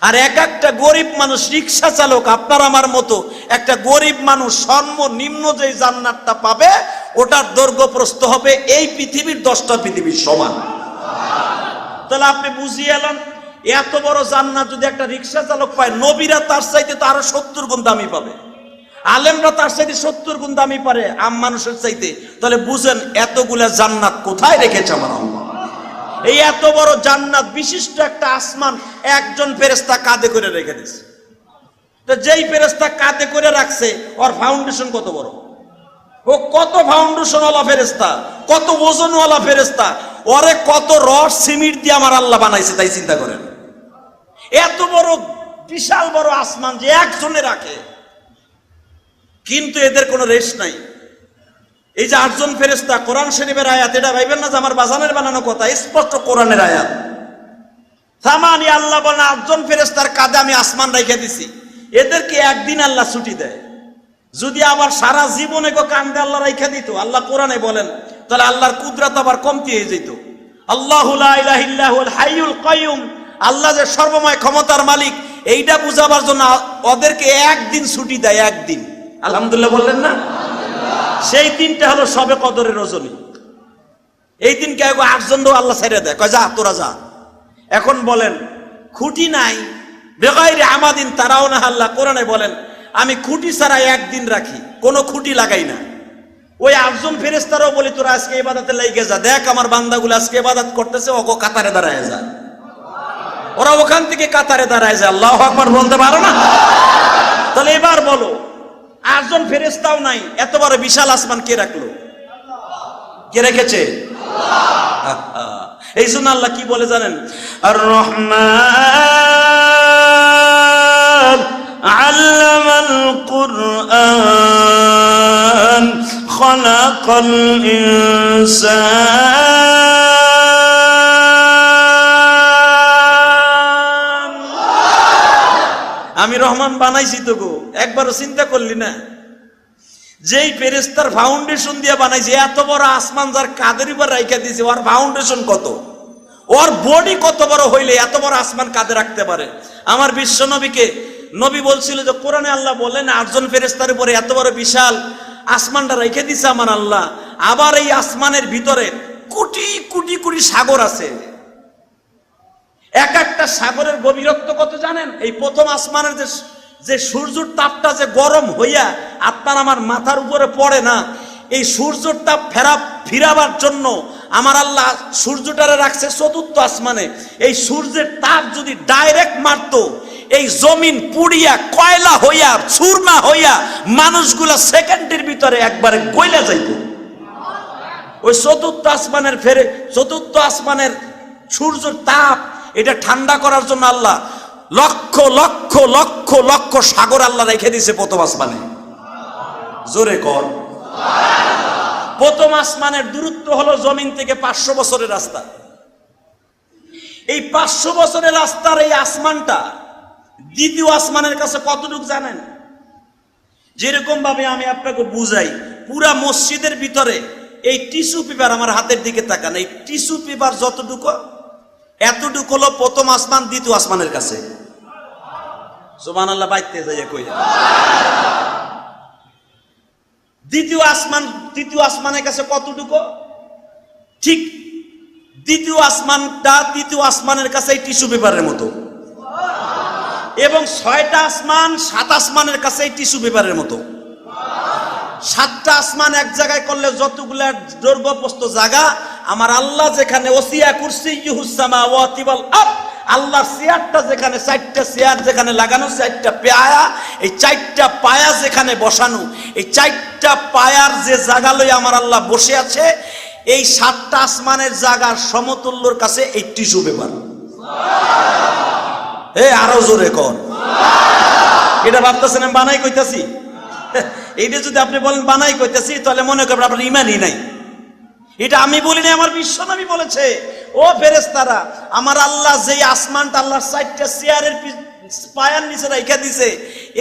আর এক একটা গরিব মানুষ, রিক্সা চালক, আপনার আমার মতো একটা গরিব মানুষ সর্বনিম্ন যে জান্নাতটা পাবে, ওটার দৈর্ঘ্য প্রস্থ হবে এই পৃথিবীর 10টা পৃথিবীর সমান। তাহলে আপনি বুঝিয়ে এলেন, এত বড় জান্নাত যদি একটা রিক্সা চালক পায়, নবীরা তার চাইতে তো আরো 70 গুণ দামি পাবে, আলেমরা তার চাইতে 70 গুণ দামি পারে আম মানুষের চাইতে। তাহলে বুঝেন এতগুলা জান্নাত কোথায় রেখেছে আমার আল্লাহ। এই এত বড় জান্নাত বিশিষ্ট একটা আসমান একজন ফেরেশতা কাঁধে করে রেখে দিয়েছে। তো যেই ফেরেশতা কাঁধে করে রাখছে, ওর ফাউন্ডেশন কত বড়, ও কত ফাউন্ডেশনওয়ালা ফেরেশতা, কত ওজনওয়ালা ফেরেশতা, ওরে কত রড সিমেন্ট দিয়ে আমার আল্লাহ বানাইছে, তাই চিন্তা করেন। এত বড় বিশাল বড় আসমান যে একজনে রাখে, কিন্তু এদের কোনো রেশ নাই। এই যে 8 জন ফেরেশতা, কোরআন শরীফের আয়াত, এটা ভাইবেন না যে আমার বাজানের বানানো কথা, স্পষ্ট কোরআনের আয়াত। সামানি আল্লাহ বলেন 8 জন ফেরেশতার কাঁধে আমি আসমান রেখে দিছি। এদেরকে একদিন আল্লাহ ছুটি দেয়। যদি আবার সারা জীবনে কাঁধে আল্লাহ রেখে দিত, আল্লাহ কোরআনে বলেন, তাহলে আল্লাহর কুদরত আবার কমতি হয়ে যেত। আল্লাহু লা ইলাহা ইল্লা হুয়াল হাইয়ুল কাইয়ুম, আল্লাহ যে সর্বময় ক্ষমতার মালিক, এইটা বুঝাবার জন্য ওদেরকে একদিন ছুটি দেয়, একদিন। আলহামদুলিল্লাহ বললেন না? সেই দিনটা হলো সবে কদরের রজনী। এই দিনকে 8 জন আল্লাহ ছেড়ে দেয়, কয় যা তোরা যা। এখন বলেন, খুঁটি নাই, বেগাইরে আমাদিন তারাও না, আল্লাহ কোরআনে বলেন আমি খুঁটি ছাড়া একদিন রাখি, কোনো খুঁটি লাগাই না। ওই 8 জন ফেরেশতারাও বলি তোরা আজকে ইবাদতে লাইগে যা, দেখ আমার বান্দাগুলো আজকে ইবাদত করতেছে, ওগো কাতারে দাঁড়ায় যা। ওরা ওখান থেকে কাতারে দাঁড়ায় যায়, আল্লাহু আকবার বলতে পারো না? তাহলে এবার বলো, 8 জন ফেরেশতাও নাই, এত বড় বিশাল আসমান কে রাখলো? কে রেখেছে? এই জন্য আল্লাহ কি বলে জানেন? আর রহমান আল্লামাল কুরআন খালাকাল ইনসান। আমি রহমান বানাইছি তো গো, একবারও চিন্তা করলি না? যেই ফেরেশতার ফাউন্ডেশন দিয়ে বানাইছে, এত বড় আসমান যার কাদের উপর রাইখা দিয়েছে, ওর ফাউন্ডেশন কত, ওর বডি কত বড় হইলে এত বড় আসমান কাঁধে রাখতে পারে? আমার বিশ্ব নবীকে নবী বলছিল যে কোরআনে আল্লাহ বলেন 8 জন ফেরেশতার উপরে এত বড় বিশাল আসমানটা রেখে দিছে আমার আল্লাহ। আবার এই আসমানের ভিতরে কোটি কোটি কোটি সাগর আছে। এক একটা সাগরের গভীরত্ব কত জানেন? এই প্রথম আসমানের যে সূর্যের তাপটা যে গরম হইয়া আপনার আমার মাথার উপরে পড়ে না, এই সূর্যের তাপ ফিরাবার জন্য আমার আল্লাহ সূর্যটারে রাখছে 4র্থ আসমানে। এই সূর্যের তাপ যদি ডাইরেক্ট মারতো, এই জমিন পুড়িয়া কয়লা হইয়া চুরমা হইয়া মানুষগুলা সেকেন্ডের ভিতরে একবারে গইলা যাইত। ওই 4র্থ আসমানের সূর্যের তাপ এটা ঠান্ডা করার জন্য আল্লাহ লক্ষ লক্ষ লক্ষ লক্ষ সাগর আল্লাহ রেখে দিয়েছে প্রথম আসমানে। জোরে কর। প্রথম আসমানের দূরত্ব হলো জমিন থেকে 500 বছরের রাস্তা। এই 500 বছরের রাস্তার এই আসমানটা দ্বিতীয় আসমানের কাছে কতটুকু জানেন? যেরকম ভাবে আমি আপনাকে বুঝাই, পুরা মসজিদের ভিতরে এই টিস্যু পেপার, আমার হাতের দিকে তাকান, এই টিস্যু পেপার যতটুকু, এতটুকু হলো প্রথম আসমান দ্বিতীয় আসমানের কাছে। সুবহানাল্লাহ বাইতে যাইয়া কই। দ্বিতীয় আসমানের কাছে কতটুকু? ঠিক দ্বিতীয় আসমানটা তৃতীয় আসমানের কাছে এই টিস্যু পেপারের মতো, এবং 6টা আসমান 7 আসমানের কাছে এই টিস্যু পেপারের মতো। 7টা আসমান এক জায়গায় করলে যতগুলা দৈর্ঘ্য প্রস্থ জায়গা, আমার আল্লাহ যেখানে ওসিয়া কুরসিয়্যুহুস সামাওয়াতি ওয়াল আরদ, আল্লাহর চেয়ারটা যেখানে, 4টা চেয়ার যেখানে লাগানো, 4টা পায়া, এই 4টা পায়া যেখানে বসানো, এই 4টা পায়ার যে জায়গা লই আমার আল্লাহ বসে আছে, এই 7টা আসমানের জায়গার সমতুল্যর কাছে এই টিস্যু পেপার। আরো জোরে কর। এটা ভাবতেছেন আমি বানাই কইতাছি? এইটা যদি আপনি বলেন বানাই কইতাছি, তাহলে মনে করবেন আপনার ইমানই নাই। এটা আমি বলি না, আমার বিশ্ব নবী বলেছে। ও ফেরেশতারা, আমার আল্লাহ যেই আসমানটা আল্লাহর 4টা চেয়ারের পায়ার নিচে রেখে দিছে,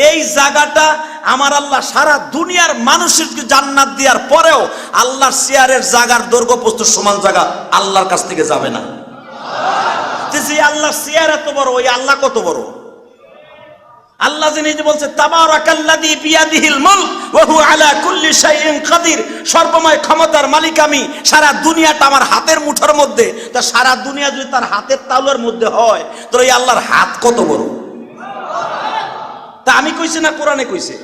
এই জায়গাটা আমার আল্লাহ সারা দুনিয়ার মানুষকে জান্নাত দেওয়ার পরেও আল্লাহর চেয়ারের জায়গার দৈর্ঘ্য প্রস্থ সমান জায়গা আল্লাহর কাছ থেকে যাবে না। যে আল্লাহর চেয়ার এত বড়, ওই আল্লাহ কত বড়? আল্লাহ যে নিজে বলছে তাবারাকাল্লাযী বিয়াদিহিল মুলক ওয়া হুয়া আলা কুল্লি শাইইন কাদির, সর্বময় ক্ষমতার মালিক আমি, সারা দুনিয়াটা আমার হাতের মুঠোর মধ্যে। তা সারা দুনিয়া যদি তার হাতের তালুর মধ্যে হয়, তো এই আল্লাহর হাত কত বড়? তা আমি কইছি না কোরআনে কইছে?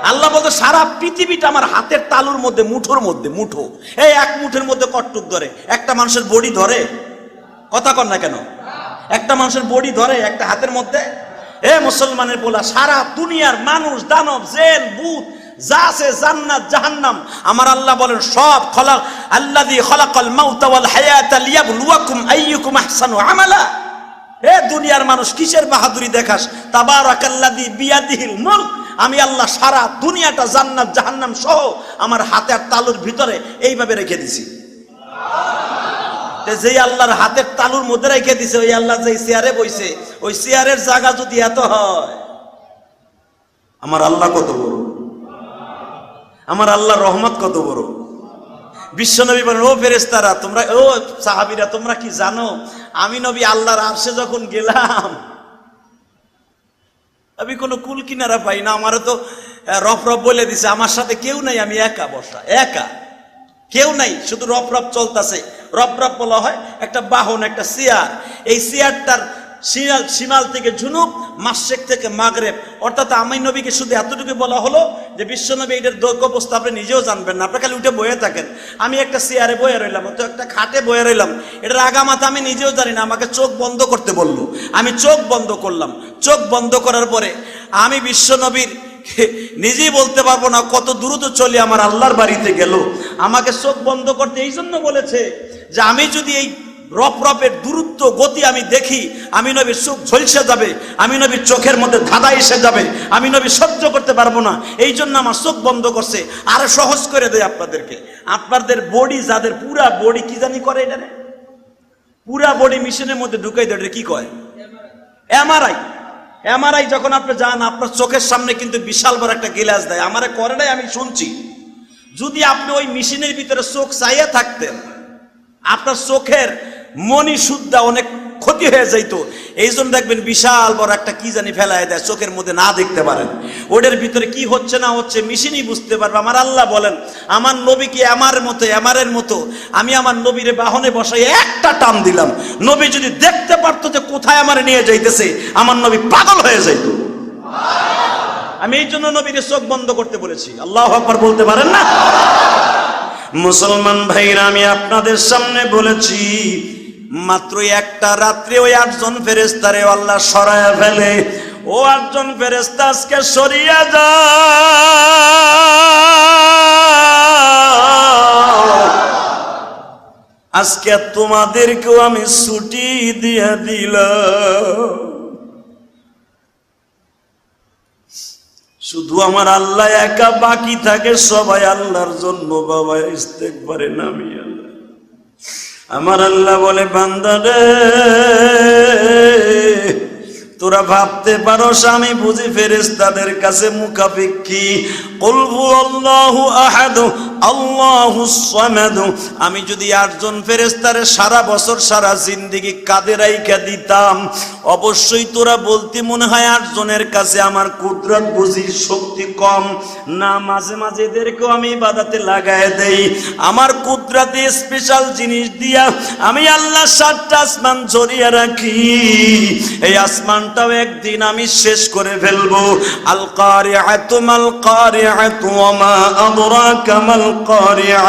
আল্লাহ বলতে সারা পৃথিবীটা আমার হাতের তালুর মধ্যে, মুঠোর মধ্যে। মুঠো, এই এক মুঠের মধ্যে কটটুক ধরে? একটা মানুষের বডি ধরে? কথা কর না কেন? একটা মানুষের বডি ধরে একটা হাতের মধ্যে? মুসলমানের বলা, সারা দুনিয়ার মানুষ, দানব, জিন, ভূত যা আছে, জান্নাত জাহান্নাম, আমার আল্লাহ বলেন সব আল্লাযী খালাকাল মাউতা ওয়াল হায়াতা লিয়াবলুয়াকুম আইয়ুকুম আহসানু আমালা। দুনিয়ার মানুষ কিসের বাহাদুরি দেখাস? তাবারাকাল্লাযী বিয়াদিহিল মুলক, আমি আল্লাহ সারা দুনিয়াটা জান্নাত জাহান্নাম সহ আমার হাতের তালুর ভিতরে এইভাবে রেখে দিছি। যে আল্লাহর হাতের তালুর মধ্যে রেখে দিছে, ওই আল্লাহ যে চেয়ারে বইছে, ওই চেয়ারের জায়গা যদি এত হয়, আমার আল্লাহ কত বড়? আমার আল্লাহর রহমত কত বড়? বিশ্বনবী বলেন, ও ফেরেশতারা তোমরা, ও সাহাবীরা, তোমরা কি জানো আমি নবী আল্লাহর আরশে যখন গেলাম, আমি কোনো কুল কিনারা পাই না। আমারও তো রফ রফ বলে দিছে, আমার সাথে কেউ নাই, আমি একা বসা, একা, কেউ নাই, শুধু রফ রফ চলতেছে। রফ রফ বলা হয় একটা বাহন, একটা চেয়ার। এই চেয়ারটার শিমাল থেকে ঝুনুক, মাশরিক থেকে মাগরিব, অর্থাৎ আমি নবীকে শুধু এতটুকু বলা হলো যে বিশ্বনবী এটার দৈর্ঘ্য বস্তু আপনি নিজেও জানবেন না, আপনি খালি উঠে বয়ে থাকেন। আমি একটা চেয়ারে বয়ে রইলাম, তো একটা খাটে বয়ে রইলাম, এটার আগামাথা আমি নিজেও জানি না, আমাকে চোখ বন্ধ করতে বললো, আমি চোখ বন্ধ করলাম। চোখ বন্ধ করার পরে আমি বিশ্বনবীর নিজেই বলতে পারবো না কত দ্রুত চলে আমার আল্লাহর বাড়িতে গেল। আমাকে চোখ বন্ধ করতে এই জন্য বলেছে যে আমি যদি এই রপরপের দূরত্ব গতি আমি দেখি, আমি নবীর চোখ ঝলসে যাবে, আমি নবীর চোখের মধ্যে ধাঁধা এসে যাবে, আমি নবী সহ্য করতে পারবো না, এই জন্য আমার চোখ বন্ধ করছে। আরো সহজ করে দেয় আপনাদেরকে, আপনাদের বডি যাদের পুরা বডি কি জানি করে, এটা পুরা বডি মেশিনের মধ্যে ঢুকাই দেয়, কি কয়? এমআরআই। এমআরআই যখন আপনি যান, আপনার চোখের সামনে কিন্তু বিশাল বড় একটা গ্লাস দেয়, আমারে করে নাই, আমি শুনছি। যদি আপনি ওই মেশিনের ভিতরে চোখ চাইয়ে থাকতেন, আপনার চোখের মনি শুদ্ধা অনেক ক্ষতি হয়ে যাইতো। এই জন্য দেখবেন বিশাল বড় একটা কি জানি ফেলায় দেয়, চোখের মধ্যে না দেখতে পারেন। ওদের ভিতরে কি হচ্ছে না হচ্ছে মেশিনই বুঝতে পারবে। আমার আল্লাহ বলেন, আমার নবীকে এমারের মতো আমি আমার নবীর বাহনে বসাই একটা টান দিলাম, নবী যদি দেখতে পারতো যে কোথায় আমার নিয়ে যাইতেছে, আমার নবী পাগল হয়ে যাইতো। আমি এই জন্য নবীর চোখ বন্ধ করতে বলেছি। আল্লাহু আকবার বলতে পারেন না? মুসলমান ভাইরা, আমি আপনাদের সামনে বলেছি, মাত্র একটা রাত্রে ওই 8 জন ফেরেশতারে আল্লাহ সরায়া ফেলে। ও 8 জন ফেরেশতা আজকে সরিয়া যাও, আজকে তোমাদেরকেও আমি ছুটি দিয়ে দিলাম। শুধু আমার আল্লাহ একা বাকি থাকে, সবাই আল্লাহর জন্য বাবা ইস্তেগফারে নামি। আমার আল্লাহ বলে, বান্দা রে, তোরা ভাবতে পারোস আমি বুঝি ফেরেশতাদের কাছে মুখাপেক্ষী। কুল হুয়াল্লাহু আহাদ আল্লাহুস সামাদ। আমি যদি 8 জন ফেরেশতারে সারা বছর সারা জিন্দেগি কাঁধে রাইখা দিতাম, অবশ্যই তোরা বলতি মনে হয় 8 জনের কাছে আমার কুদরত বুঝি শক্তি কম। না, মাঝে মাঝে এদেরকেও আমি ইবাদতে লাগায় দেই। আমার কুদরতে স্পেশাল জিনিস দিয়া আমি আল্লাহ 7টা আসমান জড়িয়ে রাখি। এই আসমানটাও একদিন আমি শেষ করে ফেলবো। আল কারিআতু মাল কারিআতু ওয়া মা আদরাকা মাল কারিআ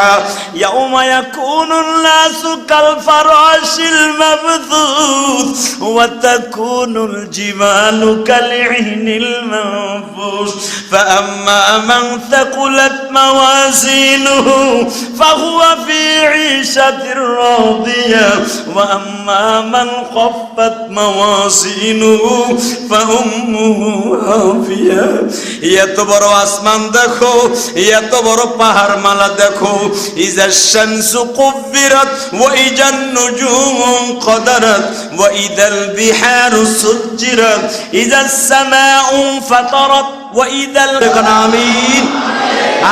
ইয়াউমা ইয়াকুনুন নাসু কাল ফারাশিল মাবথুস ওয়া তাকুনুল জিবালু কাল ইহনিল মানফুস ফাআম্মা মান থাকুলাত মাওয়াজিনুহু ফাহুয়া ফি ঈশাতির রাদিয়া ওয়া আম্মা মান খাফফাত মাওয়াজিনুহু ফাউম্মুহু হাফিয়া। এত বড় আসমান দেখো, এত বড় পাহাড় মালা দেখো। ইজা শামসু কুব্বিরাত ওয়া ইজান নুজুমু কদারাত ওয়া ইদাল বিহারু সুজ্জিরাত ইজাস সামাউ ফাতারাত ওয়া ইদাল আমিন।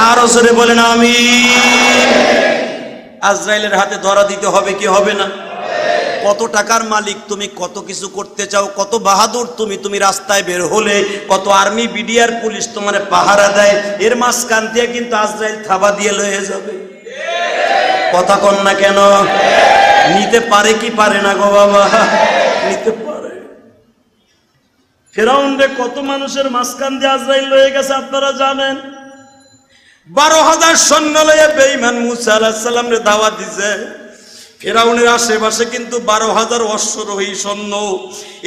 আর জোরে বলেন আমিন। আজরাইলের হাতে ধরা দিতে হবে কি হবে না? কত টাকার মালিক তুমি, কত কিছু করতে চাও, কত বাহাদুর তুমি, তুমি রাস্তায় বের হলে কত আর্মি বিডিআর পুলিশ তোমারে পাহারা দেয়, এর মাঝখান দিয়ে কিন্তু আজরাইল থাবা দিয়ে লয়ে যাবে। কথা কন না কেন? নিতে পারে কি পারে না গো বাবা? নিতে পারে। ফেরাউন রে কত মানুষের মাঝখান দিয়ে আজরাইল লয়ে গেছে আপনারা জানেন। 12,000 সৈন্য লয়ে বেঈমান মুসা আলাইহিস সালাম রে দাওয়াত দিছে। ফেরাউনের আশেপাশে কিন্তু 12,000 অশ্বরোহী সৈন্য,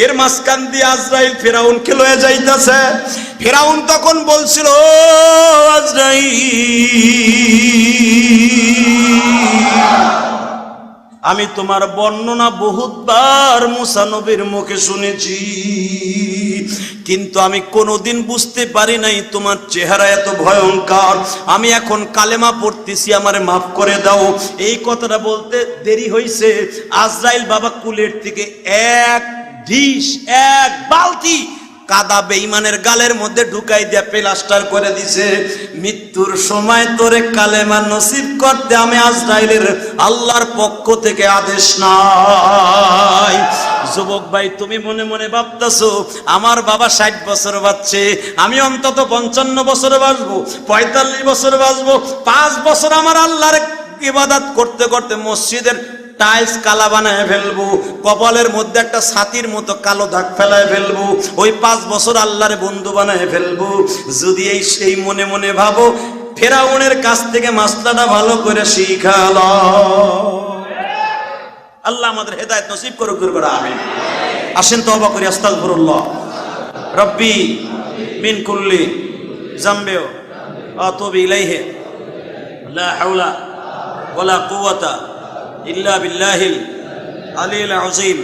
এর মাঝখান দিয়ে আজরাইল ফেরাউনকে লয়ে যাইতেছে। ফেরাউন তখন বলছিল, ও আজরাইল, আমি তোমার বর্ণনা বহুতবার মুসা নবীর মুখে শুনেছি, কিন্তু আমি কোনোদিন বুঝতে পারি নাই তোমার চেহারা এত ভয়ঙ্কর। আমি এখন কালেমা পড়তেছি, আমারে মাফ করে দাও। এই কথাটা বলতে দেরি হইছে। আজরাইল বাবা কুলের থেকে এক বালতি কাদা বেঈমানের গালের মধ্যে ঢুকাই দিয়া প্লাস্টার করে দিছে। মৃত্যুর সময় তোরে কালেমা নসিব করতে আমি আজরাইলের আল্লাহর পক্ষ থেকে আদেশ নাই। যুবক ভাই, তুমি মনে মনে ভাবতেছো আমার বাবা 60 বছর বাঁচছে, আমি অন্তত 55 বছর বাঁচবো, 45 বছর বাঁচবো। 5 বছর আমার আল্লাহর ইবাদত করতে করতে মসজিদের টাইলস কালা বানায় ফেলবো, কপালের মধ্যে একটা ছাতির মতো কালো দাগ ফেলায় ফেলবো, ওই 5 বছর আল্লাহর বন্ধু বানায় ফেলবো। যদি সেই মনে মনে ভাবো, ফেরাউনের কাছ থেকে মাসলাটা ভালো করে শিখালো। আল্লাহ আমাদের হেদায়েত নসিব করুক, আমিন। আসেন তওবা করি, আস্তাগফিরুল্লাহ রব্বি মিন কুল্লি জামবি আতুবু ইলাইহি লা হাওলা ওয়ালা কুওয়াতা ইল্লা বিল্লাহিল আলিয়্যিল আযীম।